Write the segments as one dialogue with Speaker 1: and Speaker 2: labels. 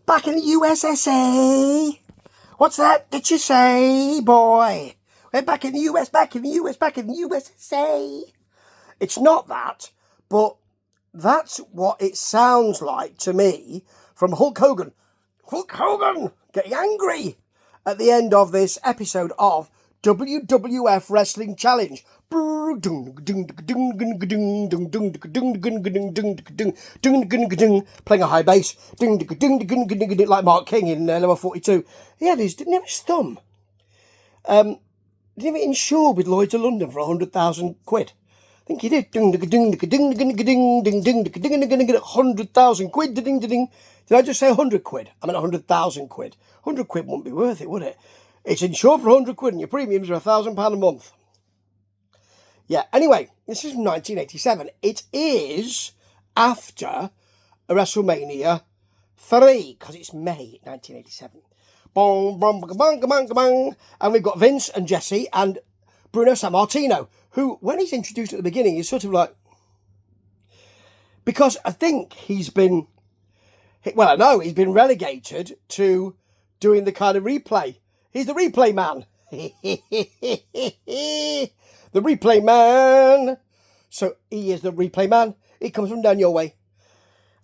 Speaker 1: Back in the USSA. What's that did you say, boy? We're back in the US, back in the US, back in the USSA. It's not that, but that's what it sounds like to me from Hulk Hogan. Hulk Hogan getting angry at the end of this episode of WWF Wrestling Challenge. Playing a high bass. Like Mark King in number 42. Yeah, he didn't have his thumb. Didn't he get insured with Lloyd's of London for 100,000 quid? I think he did. 100,000 quid. Did I just say 100 quid? I meant 100,000 quid. 100 quid wouldn't be worth it, would it? It's insured for 100 quid and your premiums are £1,000 a month. Yeah, anyway, this is from 1987. It is after WrestleMania 3, because it's May 1987. And we've got Vince and Jesse and Bruno Sammartino, who, when he's introduced at the beginning, is sort of like... Because I think he's been... Well, I know he's been relegated to doing the kind of replay. He's the replay man. The replay man. So he is the replay man. He comes from down your way.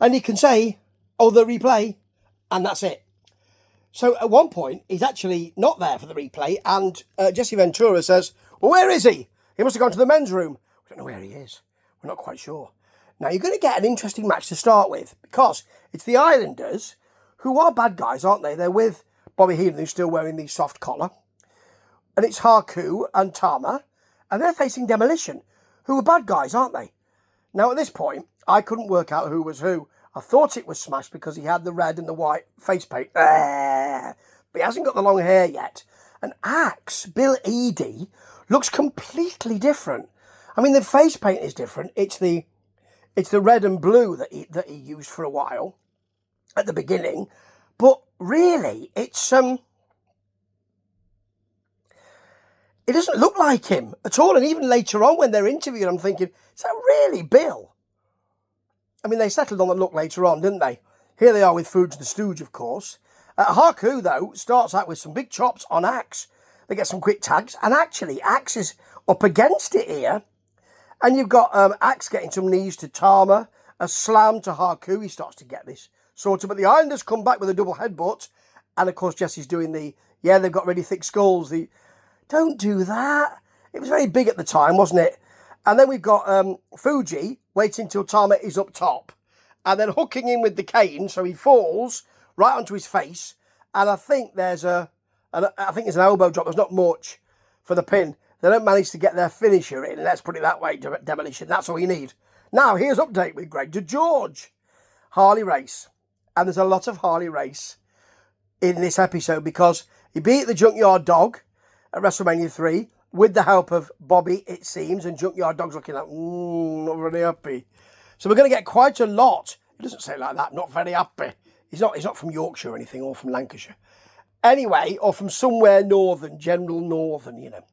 Speaker 1: And he can say, oh, the replay. And that's it. So at one point, he's actually not there for the replay. And Jesse Ventura says, well, where is he? He must have gone to the men's room. We don't know where he is. We're not quite sure. Now, you're going to get an interesting match to start with. Because it's the Islanders, who are bad guys, aren't they? They're with Bobby Heenan, who's still wearing the soft collar. And it's Haku and Tama. And they're facing Demolition, who are bad guys, aren't they? Now, at this point, I couldn't work out who was who. I thought it was Smash because he had the red and the white face paint. But he hasn't got the long hair yet. And Axe, Bill Eadie, looks completely different. I mean, the face paint is different. It's the red and blue that he used for a while at the beginning. But really, it's... It doesn't look like him at all. And even later on when they're interviewed, I'm thinking, is that really Bill? I mean, they settled on the look later on, didn't they? Here they are with Fuge the Stooge, of course. Haku, though, starts out with some big chops on Axe. They get some quick tags. And actually, Axe is up against it here. And you've got Axe getting some knees to Tama. A slam to Haku. He starts to get this sorted. But the Islanders come back with a double headbutt. And, of course, Jesse's doing they've got really thick skulls. Don't do that. It was very big at the time, wasn't it? And then we've got Fuji waiting till Tama is up top. And then hooking him with the cane so he falls right onto his face. And I think there's an elbow drop. There's not much for the pin. They don't manage to get their finisher in. Let's put it that way, Demolition. That's all you need. Now, here's update with Greg DeGeorge. Harley Race. And there's a lot of Harley Race in this episode because he beat the Junkyard Dog at WrestleMania 3 with the help of Bobby, it seems, and Junkyard Dog's looking like, not very happy. So we're going to get quite a lot. He doesn't say it like that, not very happy. He's not from Yorkshire or anything, or from Lancashire. Anyway, or from somewhere northern, general northern, you know.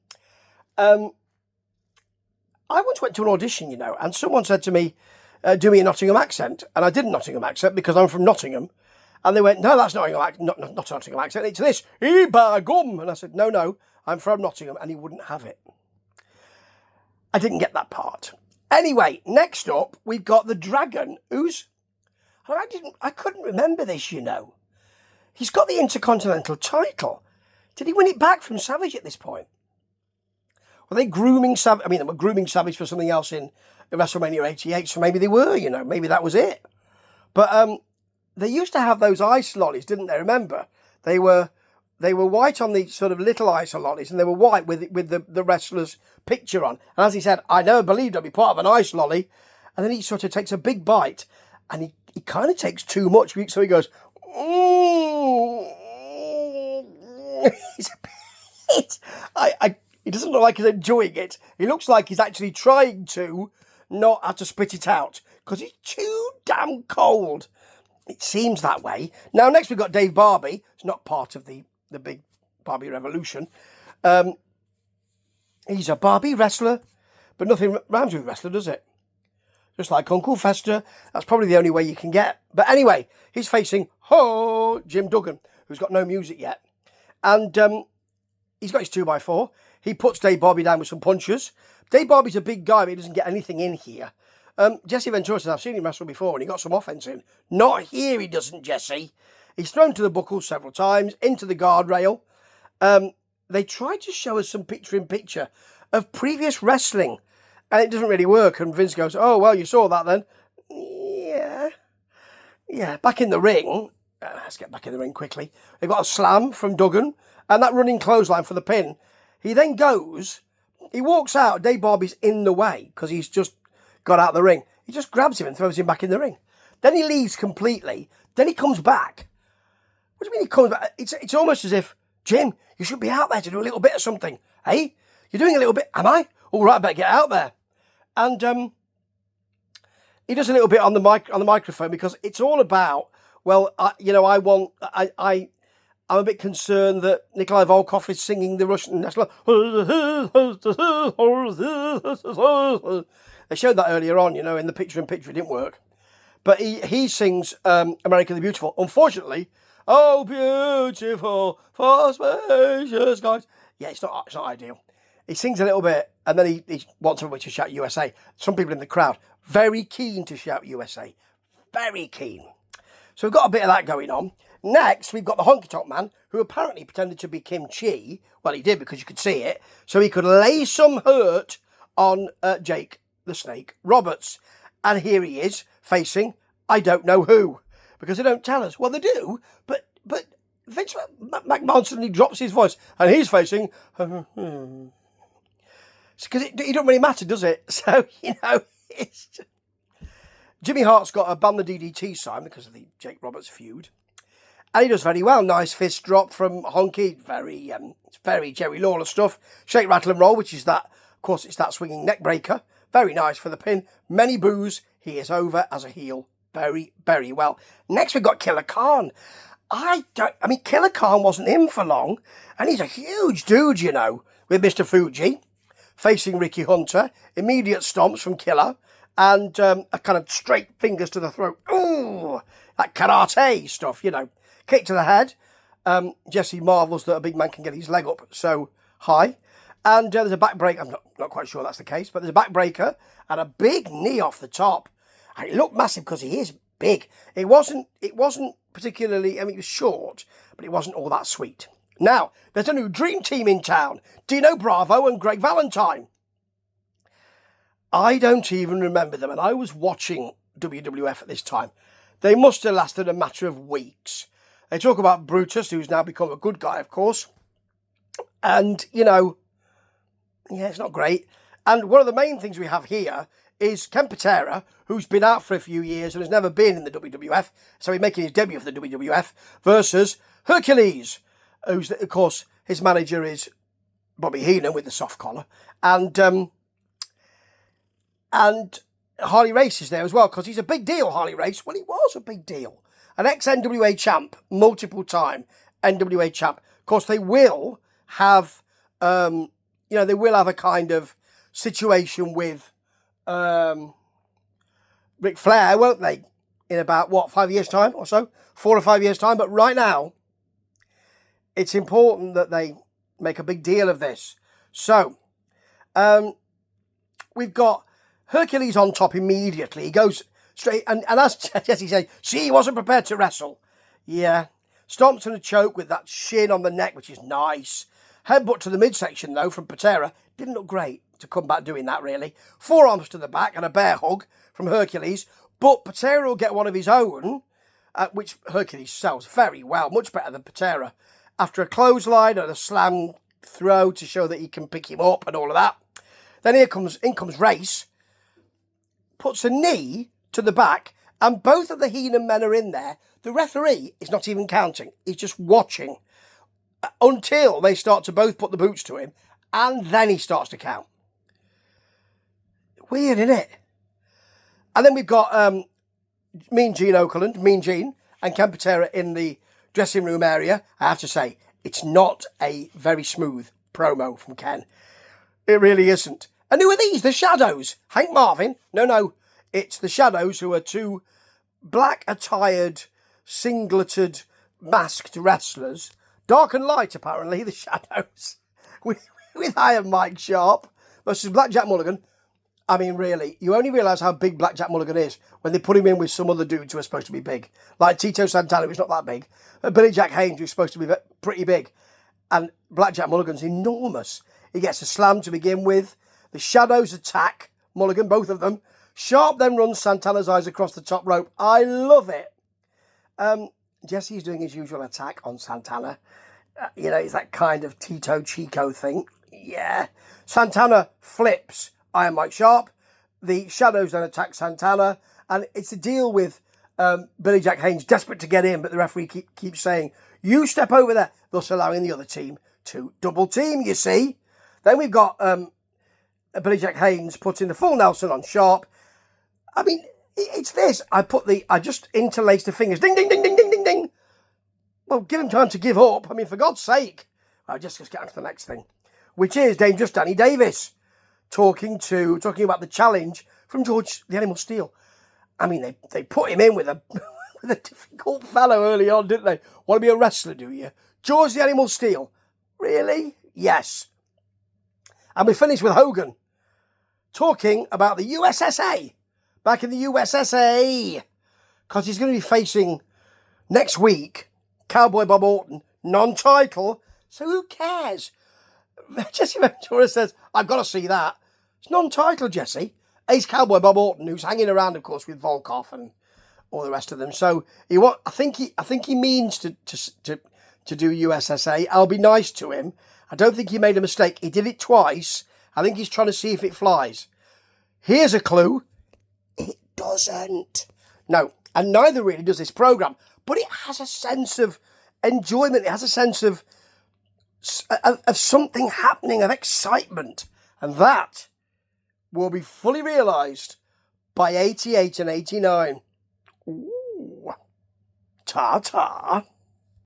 Speaker 1: I once went to an audition, you know, and someone said to me, do me a Nottingham accent. And I did a Nottingham accent because I'm from Nottingham. And they went, no, that's not a Nottingham accent, it's this, Eba Gum. And I said, no, I'm from Nottingham, and he wouldn't have it. I didn't get that part. Anyway, next up, we've got the Dragon, who's... I couldn't remember this, you know. He's got the Intercontinental title. Did he win it back from Savage at this point? Were they grooming Savage? I mean, they were grooming Savage for something else in WrestleMania 88, so maybe they were, you know. Maybe that was it. But they used to have those ice lollies, didn't they? Remember? They were white on the sort of little ice lollies, and they were white with the wrestler's picture on. And as he said, I never believed I'd be part of an ice lolly. And then he sort of takes a big bite, and he kind of takes too much. So he goes, he's a bit... He doesn't look like he's enjoying it. He looks like he's actually trying to not have to spit it out, because he's too damn cold. It seems that way. Now, next we've got Dave Barbie. It's not part of the big Barbie revolution. He's a Barbie wrestler, but nothing rhymes with wrestler, does it? Just like Uncle Fester. That's probably the only way you can get. But anyway, he's facing ho, Jim Duggan, who's got no music yet. And he's got his 2x4. He puts Dave Bobby down with some punches. Dave Bobby's a big guy, but he doesn't get anything in here. Jesse Ventura says, I've seen him wrestle before and he got some offense in. Not here, he doesn't, Jesse. He's thrown to the buckle several times, into the guardrail. They tried to show us some picture-in-picture of previous wrestling, and it doesn't really work. And Vince goes, oh, well, you saw that then. Yeah, back in the ring. Let's get back in the ring quickly. They've got a slam from Duggan, and that running clothesline for the pin. He then goes, he walks out, Dave Bobby's in the way, because he's just got out of the ring. He just grabs him and throws him back in the ring. Then he leaves completely. Then he comes back. What do you mean he comes back? It's almost as if, Jim, you should be out there to do a little bit of something. Hey, you're doing a little bit. Am I? All right, I better get out there. And he does a little bit on the microphone because it's all about, well, I'm a bit concerned that Nikolai Volkov is singing the Russian national. They showed that earlier on, in the picture-in-picture. It didn't work. But he sings America the Beautiful. Unfortunately, oh, beautiful, for spacious skies. Yeah, it's not ideal. He sings a little bit, and then he wants everybody to shout USA. Some people in the crowd, very keen to shout USA. Very keen. So we've got a bit of that going on. Next, we've got the Honky Tonk Man, who apparently pretended to be Kim Chi. Well, he did, because you could see it. So he could lay some hurt on Jake the Snake Roberts. And here he is, facing I don't know who. Because they don't tell us. Well, they do, but Vince McMahon suddenly drops his voice, and he's facing... Because it don't really matter, does it? So, it's... Jimmy Hart's got a ban the DDT sign because of the Jake Roberts feud. And he does very well. Nice fist drop from Honkey. It's very Jerry Lawler stuff. Shake, rattle and roll, which is that, of course, it's that swinging neck breaker. Very nice for the pin. Many boos. He is over as a heel. Very, very well. Next, we've got Killer Khan. Killer Khan wasn't in for long. And he's a huge dude, with Mr. Fuji. Facing Ricky Hunter. Immediate stomps from Killer. And a kind of straight fingers to the throat. Ooh, that karate stuff, Kick to the head. Jesse marvels that a big man can get his leg up so high. And there's a back break. I'm not quite sure that's the case, but there's a back breaker and a big knee off the top. And it looked massive because he is big. It wasn't particularly, it was short, but it wasn't all that sweet. Now, there's a new dream team in town. Dino Bravo and Greg Valentine. I don't even remember them, and I was watching WWF at this time. They must have lasted a matter of weeks. They talk about Brutus, who's now become a good guy, of course. And, it's not great. And one of the main things we have here is Ken Patera, who's been out for a few years and has never been in the WWF, so he's making his debut for the WWF, versus Hercules, who's, of course, his manager is Bobby Heenan with the soft collar. And Harley Race is there as well, because he's a big deal, Harley Race. Well, he was a big deal. An ex-NWA champ, multiple time NWA champ. Of course, they will have, they will have a kind of situation with Ric Flair, won't they? In about, 5 years' time or so? 4 or 5 years' time. But right now, it's important that they make a big deal of this. So, we've got Hercules on top immediately. He goes straight, and as Jesse said, see, he wasn't prepared to wrestle. Yeah. Stomps and a choke with that shin on the neck, which is nice. Headbutt to the midsection, though, from Patera. Didn't look great to come back doing that, really. Forearms to the back and a bear hug from Hercules. But Patera will get one of his own, which Hercules sells very well, much better than Patera. After a clothesline and a slam throw to show that he can pick him up and all of that. Then in comes Race. Puts a knee to the back, and both of the Heenan men are in there. The referee is not even counting. He's just watching until they start to both put the boots to him, and then he starts to count. Weird, isn't it? And then we've got Mean Gene Okerlund, Mean Gene, and Ken Patera in the dressing room area. I have to say, it's not a very smooth promo from Ken. It really isn't. And who are these? The Shadows. Hank Marvin? No. It's the Shadows, who are two black-attired singleted, masked wrestlers. Dark and light, apparently, the Shadows. With Iron Mike Sharp versus Blackjack Mulligan. I mean, really, you only realise how big Blackjack Mulligan is when they put him in with some other dudes who are supposed to be big. Like Tito Santana, who's not that big. But Billy Jack Haynes, who's supposed to be pretty big. And Blackjack Mulligan's enormous. He gets a slam to begin with. The Shadows attack Mulligan, both of them. Sharp then runs Santana's eyes across the top rope. I love it. Jesse's doing his usual attack on Santana. It's that kind of Tito Chico thing. Yeah. Santana flips Iron Mike Sharp. The Shadows then attack Santana. And it's a deal with Billy Jack Haynes desperate to get in, but the referee keeps saying, you step over there, thus allowing the other team to double team, you see. Then we've got Billy Jack Haynes putting the full Nelson on Sharp. I mean, it's this. I just interlaced the fingers. Ding, ding, ding, ding, ding, ding, ding. Well, give him time to give up. I mean, for God's sake. I'll just get on to the next thing, which is Dangerous Danny Davis talking about the challenge from George the Animal Steele. I mean, they put him in with a with a difficult fellow early on, didn't they? Want to be a wrestler, do you? George the Animal Steele. Really? Yes. And we finish with Hogan talking about the USSA. Back in the USSA. Because he's going to be facing, next week, Cowboy Bob Orton, non-title. So who cares? Jesse Ventura says, I've got to see that. It's non-title, Jesse. Ace Cowboy Bob Orton, who's hanging around, of course, with Volkov and all the rest of them. So I think he means to do USSA. I'll be nice to him. I don't think he made a mistake. He did it twice. I think he's trying to see if it flies. Here's a clue. It doesn't. No, and neither really does this program. But it has a sense of enjoyment. It has a sense of something happening, of excitement. And that will be fully realised by 88 and 89. Ooh. Ta-ta.